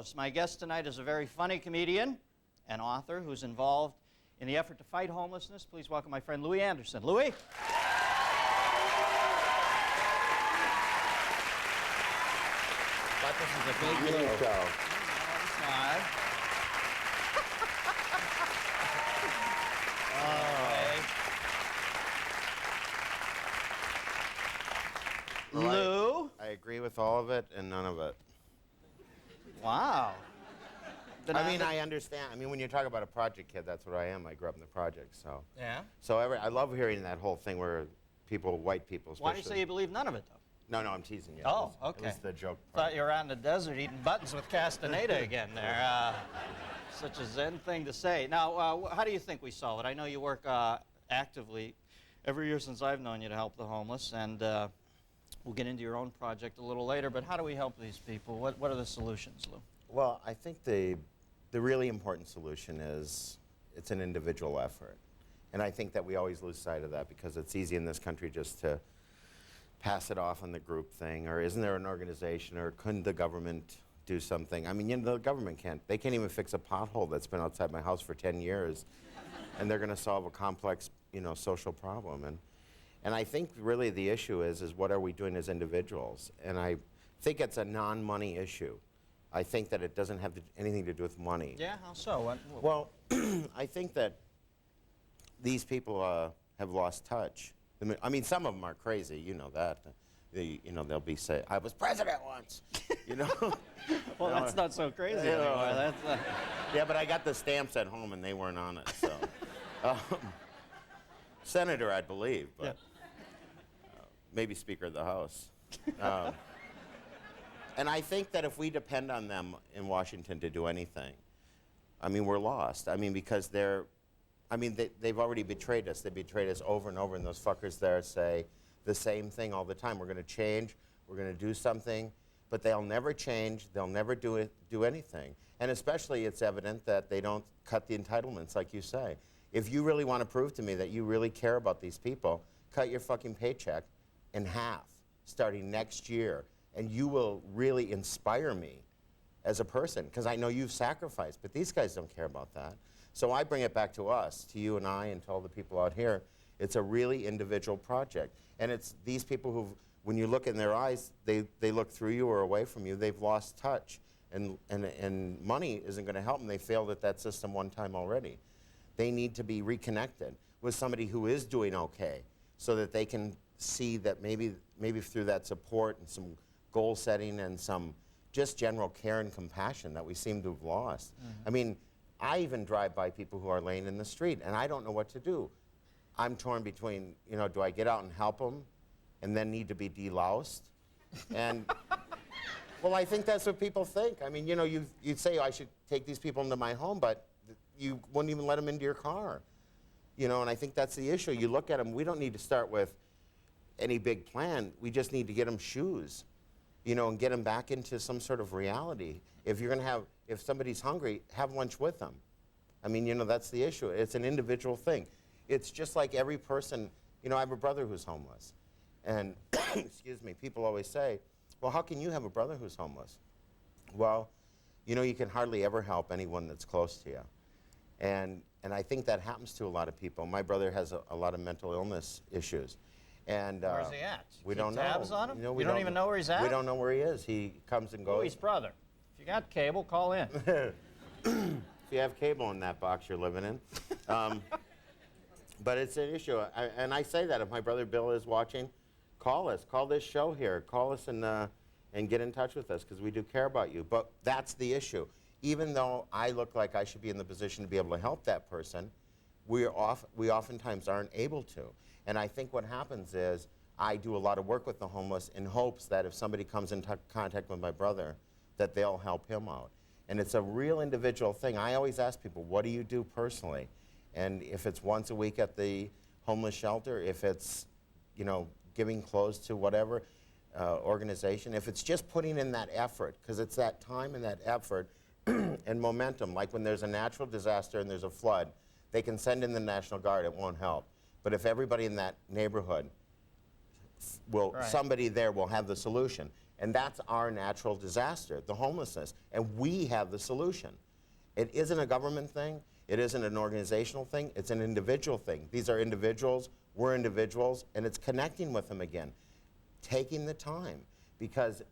host. My guest tonight is a very funny comedian and author who's involved in the effort to fight homelessness. Please welcome my friend Louie Anderson. Louie? But this is a big show. Lou? I agree with all of it and none of it. Wow. I mean, I understand. I mean, when you talk about a project kid, that's what I am. I grew up in the project, so. Yeah? So I love hearing that whole thing where people, white people especially. Why do you say you believe none of it, though? No, I'm teasing you. Oh, okay. It was the joke part. Thought you were out in the desert eating buttons with Castaneda again there. Such a zen thing to say. Now, how do you think we solve it? I know you work actively every year since I've known you to help the homeless, and we'll get into your own project a little later, but how do we help these people? What are the solutions, Lou? Well, I think the really important solution is it's an individual effort. And I think that we always lose sight of that because it's easy in this country just to pass it off on the group thing, or isn't there an organization, or couldn't the government do something? I mean, you know, the government can't. They can't even fix a pothole that's been outside my house for 10 years, and they're going to solve a complex, you know, social problem. And I think really the issue is what are we doing as individuals? And I think it's a non-money issue. I think that it doesn't have anything to do with money. Yeah, how so? Well, I think that these people have lost touch. I mean, some of them are crazy, you know that. They'll be say, I was president once, you know. Well, that's not so crazy anymore. Yeah, but I got the stamps at home and they weren't on it, so. Senator, I believe, but yeah. Maybe Speaker of the House. And I think that if we depend on them in Washington to do anything, I mean, we're lost. I mean, because they've already betrayed us. They betrayed us over and over, and those fuckers there say the same thing all the time. We're going to change, we're going to do something, but they'll never change, they'll never do anything. And especially it's evident that they don't cut the entitlements, like you say. If you really want to prove to me that you really care about these people, cut your fucking paycheck in half starting next year, and you will really inspire me as a person, because I know you've sacrificed, but these guys don't care about that. So I bring it back to us, to you and I, and to all the people out here. It's a really individual project. And it's these people who, when you look in their eyes, they look through you or away from you, they've lost touch. And money isn't going to help them. They failed at that system one time already. They need to be reconnected with somebody who is doing okay, so that they can see that maybe through that support and some goal setting and some just general care and compassion that we seem to have lost. Mm-hmm. I mean, I even drive by people who are laying in the street, and I don't know what to do. I'm torn between, you know, do I get out and help them and then need to be deloused? And, well, I think that's what people think. I mean, you know, you'd say, I should take these people into my home, but you wouldn't even let them into your car. You know, and I think that's the issue. You look at them, we don't need to start with any big plan. We just need to get them shoes, you know, and get them back into some sort of reality. If you're going to if somebody's hungry, have lunch with them. I mean, you know, that's the issue. It's an individual thing. It's just like every person, you know, I have a brother who's homeless. And, excuse me, people always say, well, how can you have a brother who's homeless? Well, you know, you can hardly ever help anyone that's close to you. And I think that happens to a lot of people. My brother has a lot of mental illness issues. And where's he at? We don't know. Tabs on him? You know, you don't even know where he's at? We don't know where he is. He comes and goes. Louie's brother. If you got cable, call in. If you have cable in that box you're living in. But it's an issue. And I say that if my brother Bill is watching, call us. Call this show here. Call us and get in touch with us, because we do care about you. But that's the issue. Even though I look like I should be in the position to be able to help that person, we oftentimes aren't able to. And I think what happens is I do a lot of work with the homeless in hopes that if somebody comes in contact with my brother, that they'll help him out. And it's a real individual thing. I always ask people, what do you do personally? And if it's once a week at the homeless shelter, if it's, you know, giving clothes to whatever organization, if it's just putting in that effort, because it's that time and that effort and momentum. Like when there's a natural disaster and there's a flood, they can send in the National Guard, it won't help. But if everybody in that neighborhood will, somebody there will have the solution. And that's our natural disaster, the homelessness. And we have the solution. It isn't a government thing. It isn't an organizational thing. It's an individual thing. These are individuals. We're individuals. And it's connecting with them again. Taking the time. Because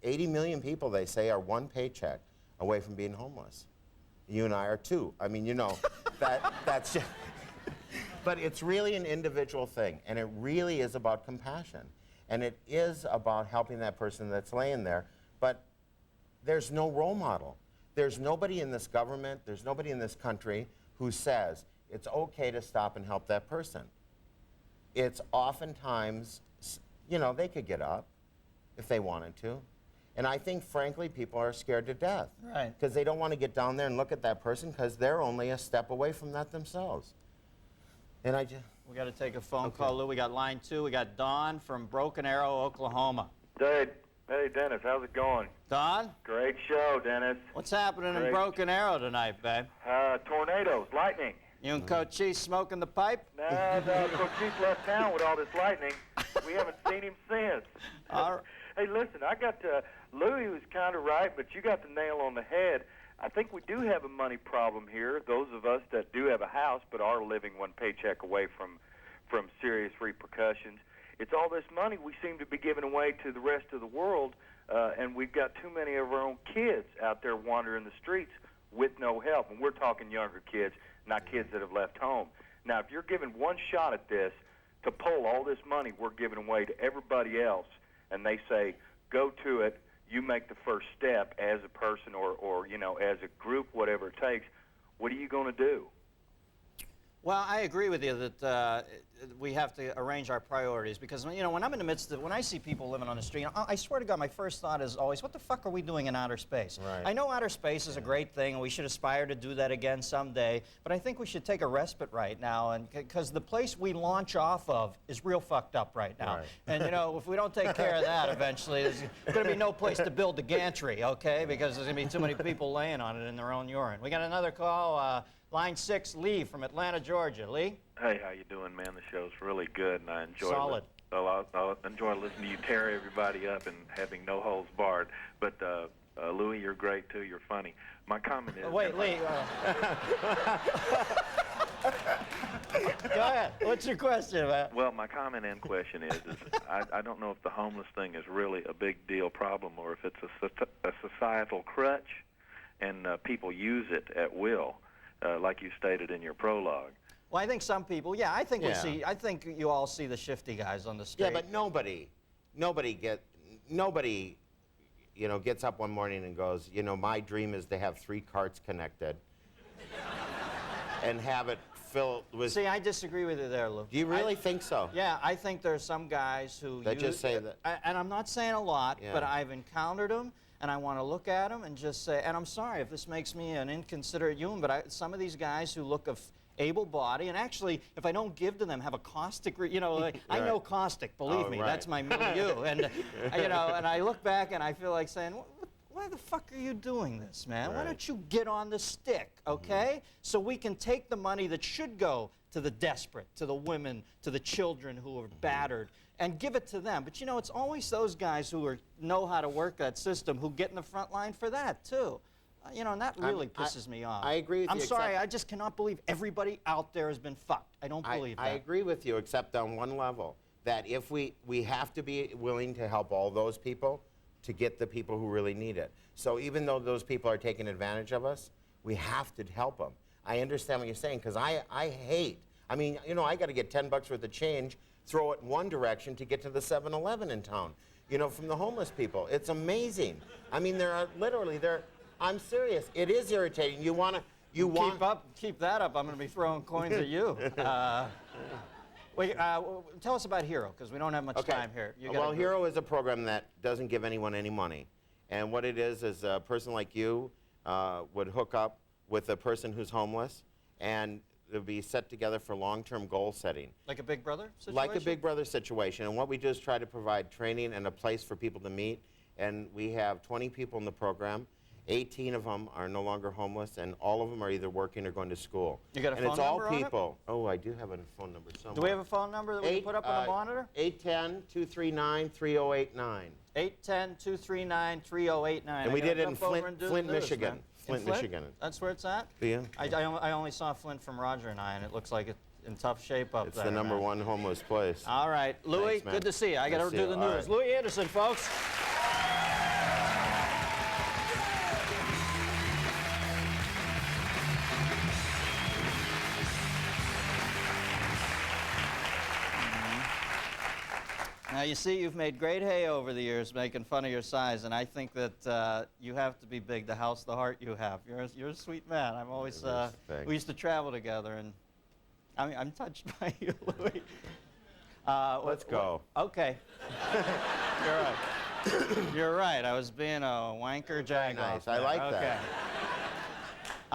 80 million people, they say, are one paycheck away from being homeless. You and I are too. I mean, you know, that's just... But it's really an individual thing. And it really is about compassion. And it is about helping that person that's laying there. But there's no role model. There's nobody in this government, there's nobody in this country who says it's okay to stop and help that person. It's oftentimes, you know, they could get up if they wanted to. And I think, frankly, people are scared to death. Right. Because they don't want to get down there and look at that person because they're only a step away from that themselves. And I just... We got to take a phone call, Lou. We got line 2. We got Don from Broken Arrow, Oklahoma. Hey, Dennis, how's it going? Don? Great show, Dennis. What's happening in Great. Broken Arrow tonight, babe? Tornadoes, lightning. You and Coach Cheese smoking the pipe? No, Coach Chief left town with all this lightning. We haven't seen him since. Hey, listen, I got Louie was kind of right, but you got the nail on the head. I think we do have a money problem here, those of us that do have a house but are living one paycheck away from serious repercussions. It's all this money we seem to be giving away to the rest of the world, and we've got too many of our own kids out there wandering the streets with no help. And we're talking younger kids, not kids that have left home. Now, if you're given one shot at this to pull all this money we're giving away to everybody else, and they say, go to it, you make the first step as a person or you know, as a group, whatever it takes, what are you going to do? Well, I agree with you that we have to arrange our priorities because, you know, when I'm in the midst of, when I see people living on the street, I swear to God, my first thought is always, what the fuck are we doing in outer space? Right. I know outer space is a great thing and we should aspire to do that again someday, but I think we should take a respite right now, and because the place we launch off of is real fucked up right now. Right. And, you know, if we don't take care of that eventually, there's going to be no place to build the gantry, okay, because there's going to be too many people laying on it in their own urine. We got another call. Line 6, Lee from Atlanta, Georgia. Lee? Hey, how you doing, man? The show's really good, and I enjoy Solid. I'll enjoy listening to you tear everybody up and having no holds barred. But Louie, you're great too. You're funny. My comment is. Wait, Lee. Go ahead. What's your question, man? Well, my comment and question is I don't know if the homeless thing is really a big deal problem or if it's a societal crutch, and people use it at will. Like you stated in your prologue. Well, I think some people, yeah, I think Yeah. we see, I think you all see the shifty guys on the street. Yeah, but nobody, you know, gets up one morning and goes, you know, my dream is to have 3 carts connected and have it filled with... See, I disagree with you there, Lou. Do you really think so? Yeah, I think there's some guys who That just say that... and I'm not saying a lot, Yeah. but I've encountered them, and I want to look at them and just say, and I'm sorry if this makes me an inconsiderate human, but some of these guys who look of able-bodied, and actually, if I don't give to them, have a caustic, you know, like, I know caustic, believe me, right. that's my milieu, and, you know, and I look back and I feel like saying, why the fuck are you doing this, man? Why Right. don't you get on the stick, okay? So we can take the money that should go to the desperate, to the women, to the children who are battered, and give it to them. But you know, it's always those guys who know how to work that system who get in the front line for that, too. You know, and that really pisses me off. I agree with I'm you, sorry, except- I just cannot believe everybody out there has been fucked. I don't believe that. I agree with you, except on one level, that if we have to be willing to help all those people to get the people who really need it. So even though those people are taking advantage of us, we have to help them. I understand what you're saying, because I hate, I mean, you know, I got to get $10 worth of change, throw it in one direction to get to the 7-Eleven in town, you know, from the homeless people. It's amazing. I mean, I'm serious. It is irritating. Keep that up. I'm going to be throwing coins at you. Tell us about Hero, because we don't have much time here. Well, Hero is a program that doesn't give anyone any money. And what it is a person like you would hook up with a person who's homeless, and it'll be set together for long-term goal setting. Like a Big Brother situation? Like a Big Brother situation. And what we do is try to provide training and a place for people to meet. And we have 20 people in the program. 18 of them are no longer homeless, and all of them are either working or going to school. You got a and phone it's all number on it? people. Oh, I do have a phone number somewhere. Do we have a phone number that we can put up on the monitor? 810-239-3089. 810-239-3089. And we did it in Jump over and do the Flint, news, Michigan. man. Flint, In Michigan. That's where it's at? Yeah. I only saw Flint from Roger and I, and it looks like it's in tough shape up It's there. the number man. one homeless place. All right, Louie, Thanks, man. good to see you. I got Nice to to do see the you. All news. right. Louie Anderson, folks. Now, you see, you've made great hay over the years making fun of your size, and I think that you have to be big to house the heart you have. You're a sweet man. I'm always, we used to travel together, and I'm touched by you, Louie. Let's go. Okay. You're right. You're right. I was being a wanker jagoff. Nice. I like okay. that.